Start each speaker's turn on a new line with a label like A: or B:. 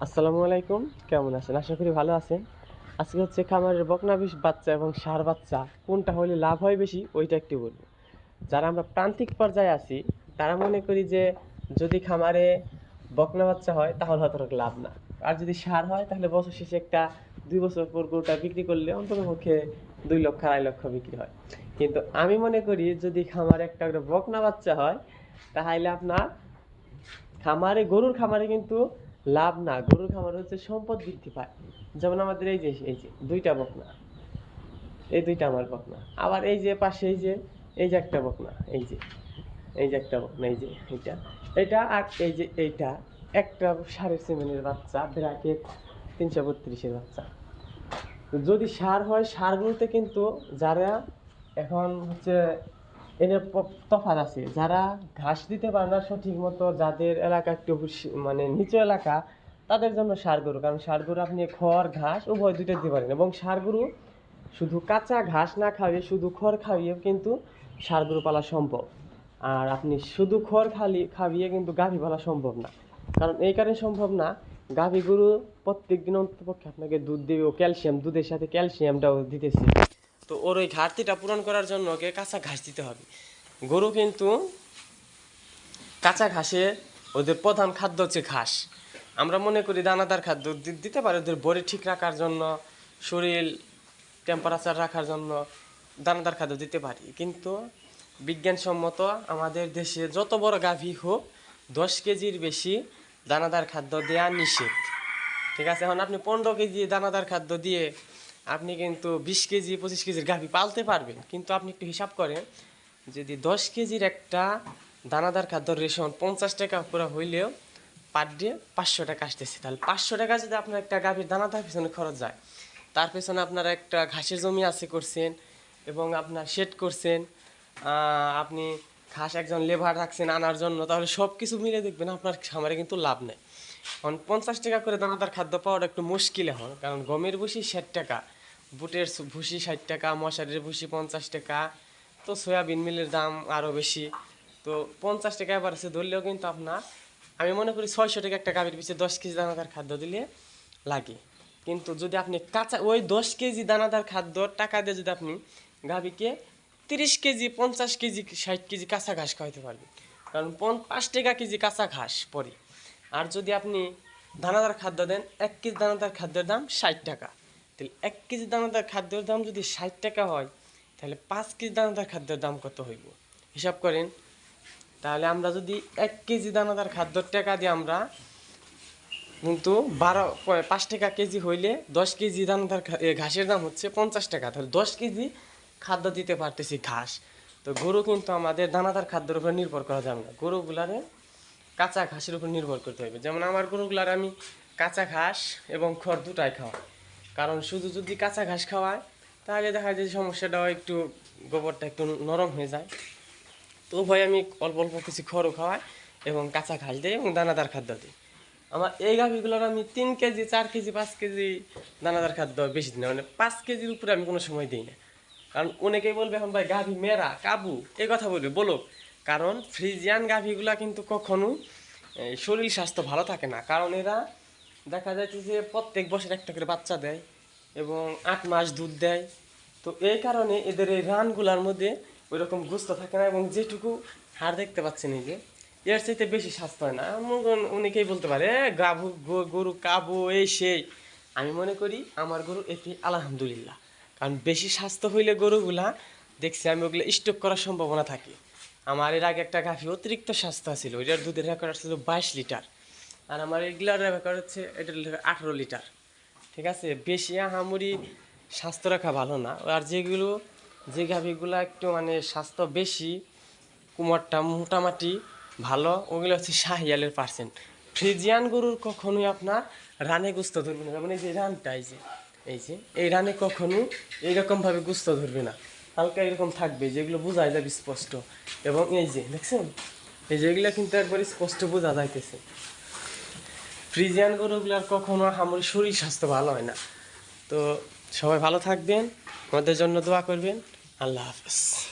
A: আসসালামু আলাইকুম, কেমন আছেন? আশা করি ভালো আছেন। আজকে হচ্ছে খামারের বকনা বাচ্চা এবং ষাঁড় বাচ্চা কোনটা হলে লাভ হয় বেশি ওইটা একটু বলবো। যারা আমরা প্রান্তিক পর্যায়ে আছি তারা মনে করি যে যদি খামারে বকনা বাচ্চা হয় তাহলে হয়তো লাভ না, আর যদি ষাঁড় হয় তাহলে বছর শেষে একটা 2 বছর পর গরুটা বিক্রি করলে অন্ততপক্ষে 2 লক্ষ 2.5 লক্ষ বিক্রি হয়। কিন্তু আমি মনে করি যদি খামারে একটা করে বকনা বাচ্চা হয় তাহলে আপনার গরুর খামারে কিন্তু লাভ না, গরুর খামারে হচ্ছে সম্পদ বৃদ্ধি পায়। যেমন আমাদের এই যে 2টা বকনা, এই 2টা আমার বকনা, আবার এই যে পাশে এই যে একটা বকনা, এই যে একটা বকনা, এই যে এটা আর এই যে এইটা একটা ষাঁড়ের সিমেন্টের বাচ্চা, ব্র্যাকেট 332-এর বাচ্চা। তো যদি ষাঁড় হয়, ষাঁড়গুলোতে কিন্তু যারা এখন হচ্ছে এদের তফাৎ আছে, যারা ঘাস দিতে পারে না সঠিক মতো, যাদের এলাকা একটু মানে নিচু এলাকা, তাদের জন্য ষাঁড় গরু। কারণ ষাঁড় গরু আপনি খড় ঘাস উভয় দুইটা দিতে পারেন, এবং ষাঁড় গরু শুধু কাঁচা ঘাস না খাইয়ে শুধু খড় খাইয়েও কিন্তু ষাঁড় গরু পালা সম্ভব। আর আপনি শুধু খড় খাইয়ে কিন্তু গাভী পালা সম্ভব না। কারণ এই কারণে সম্ভব না, গাভী গরু প্রত্যেক দিন অন্ততপক্ষে আপনাকে দুধ দেবে, ও ক্যালসিয়াম, দুধের সাথে ক্যালসিয়ামটাও দিতেছে। তো ওর ওই ঘাটতিটা পূরণ করার জন্য ওকে কাঁচা ঘাস দিতে হবে। গরু কিন্তু কাঁচা ঘাসে, ওদের প্রধান খাদ্য হচ্ছে ঘাস। আমরা মনে করি দানাদার খাদ্য দিতে পারে ওদের বডি ঠিক রাখার জন্য, শরীর টেম্পারেচার রাখার জন্য দানাদার খাদ্য দিতে পারি, কিন্তু বিজ্ঞানসম্মত আমাদের দেশে যত বড় গাভী হোক 10 কেজির বেশি দানাদার খাদ্য দেওয়া নিষেধ। ঠিক আছে, এখন আপনি 15 কেজি দানাদার খাদ্য দিয়ে আপনি কিন্তু 20 কেজি 25 কেজির গাভী পালতে পারবেন, কিন্তু আপনি একটু হিসাব করেন, যদি 10 কেজির একটা দানাদার খাদ্যর রেশন 50 টাকা করে হইলেও পার ডে 500 টাকা আসতেছে। তাহলে 500 টাকা যদি আপনার একটা গাভীর দানাদার পিছনে খরচ যায়, তার পেছনে আপনারা একটা ঘাসের জমি আছে করছেন, এবং আপনার শেড করছেন, আপনি ঘাস একজন লেবার রাখছেন আনার জন্য, তাহলে সব কিছু মিলে দেখবেন আপনার খামারে কিন্তু লাভ নেই। এখন 50 টাকা করে দানাদার খাদ্য পাওয়াটা একটু মুশকিল এখন, কারণ গমের ভুসি 60 টাকা, বুটের ভুসি 60 টাকা, মশারির ভুসি 50 টাকা, তো সয়াবিন মিলের দাম আরও বেশি। তো 50 টাকা এবার আছে ধরলেও কিন্তু আপনার, আমি মনে করি 600 টাকা একটা গাভীর পিছিয়ে 10 কেজি দানাদার খাদ্য দিলে লাগে। কিন্তু যদি আপনি কাঁচা ওই 10 কেজি দানাদার খাদ্য টাকা দিয়ে যদি আপনি গাভীকে 30 কেজি 50 কেজি 60 কেজি কাঁচা ঘাস খাওয়াতে পারবেন, কারণ 5 টাকা কেজি কাঁচা ঘাস পড়ে। আর যদি আপনি দানাদার খাদ্য দেন, 1 কেজি দানাদার খাদ্যের দাম 60 টাকা, তাহলে 1 কেজি দানাদার খাদ্যের দাম যদি 60 টাকা হয়, তাহলে 5 কেজি দানাদার খাদ্যের দাম কত হইব হিসাব করেন। তাহলে আমরা যদি 1 কেজি দানাদার খাদ্যর টাকা দিয়ে আমরা কিন্তু 5 টাকা কেজি হইলে 10 কেজি দানাদার ঘাসের দাম হচ্ছে 50 টাকা, তাহলে 10 কেজি খাদ্য দিতে পারতেছি ঘাস। তো গরু কিন্তু আমাদের দানাদার খাদ্যের উপর নির্ভর করা যাবে না, গরুগুলারে কাঁচা ঘাসের উপর নির্ভর করতে হবে। যেমন আমার গরুগুলার আমি কাঁচা ঘাস এবং খড় দুটাই খাওয়াই, কারণ শুধু যদি কাঁচা ঘাস খাওয়ায় তাহলে দেখা যায় সমস্যাটাও একটু, গোবরটা একটু নরম হয়ে যায়। তো ভয় আমি অল্প অল্প কিছু খড়ও খাওয়াই এবং কাঁচা ঘাস দিই এবং দানাদার খাদ্য দিই। আমার এই গাভীগুলোর আমি 3 কেজি 4 কেজি 5 কেজি দানাদার খাদ্য বেশি দিই না, মানে 5 কেজির উপরে আমি কোনো সময় দিই না। কারণ অনেকেই বলবে এখন ভাই গাভী মেরা কাবু, এই কথা বলবে বলো, কারণ ফ্রিজিয়ান গাভীগুলা কিন্তু কখনো শরীর স্বাস্থ্য ভালো থাকে না, কারণ এরা দেখা যাচ্ছে যে প্রত্যেক বছর একটা করে বাচ্চা দেয় এবং 8 মাস দুধ দেয়। তো এই কারণে এদের এই রানগুলার মধ্যে ওই রকম গুস্ত থাকে না, এবং যেটুকু হাড় দেখতে পাচ্ছেন এই যে, এর চাইতে বেশি স্বাস্থ্য হয় না। অনেকেই বলতে পারে গরু কাবু এই সেই, আমি মনে করি আমার গরু এতে আলহামদুলিল্লাহ, কারণ বেশি স্বাস্থ্য হইলে গরুগুলা দেখছি আমি ওগুলো স্টক করার সম্ভাবনা থাকে। আমার এর আগে একটা গাভী অতিরিক্ত স্বাস্থ্য ছিল, ওইটার দুধের রেকর্ড ছিল 22 লিটার, আর আমার এগুলার রেকর্ড হচ্ছে এটার 18 লিটার। ঠিক আছে, বেশি আহামরি স্বাস্থ্য রাখা ভালো না। আর যে গাভীগুলা একটু মানে স্বাস্থ্য বেশি, কুমারটা মোটামুটি ভালো, ওগুলো হচ্ছে শাহিয়ালের পার্সেন্ট। ফ্রিজিয়ান গরুর কখনোই আপনার রানে গুস্ত ধরবে না, মানে এই যে রানটা এই রানে কখনো এইরকমভাবে গুস্ত ধরবে না, হালকা এরকম থাকবে, যেগুলো বোঝা যাবে স্পষ্ট। এবং এই যে দেখছেন, এই যে এগুলো কিন্তু একবার স্পষ্ট বোঝা যাইতেছে। ফ্রিজিয়ান গরুগুলার কখনো আমার শরীর স্বাস্থ্য ভালো হয় না। তো সবাই ভালো থাকবেন, আমাদের জন্য দোয়া করবেন। আল্লাহ হাফেজ।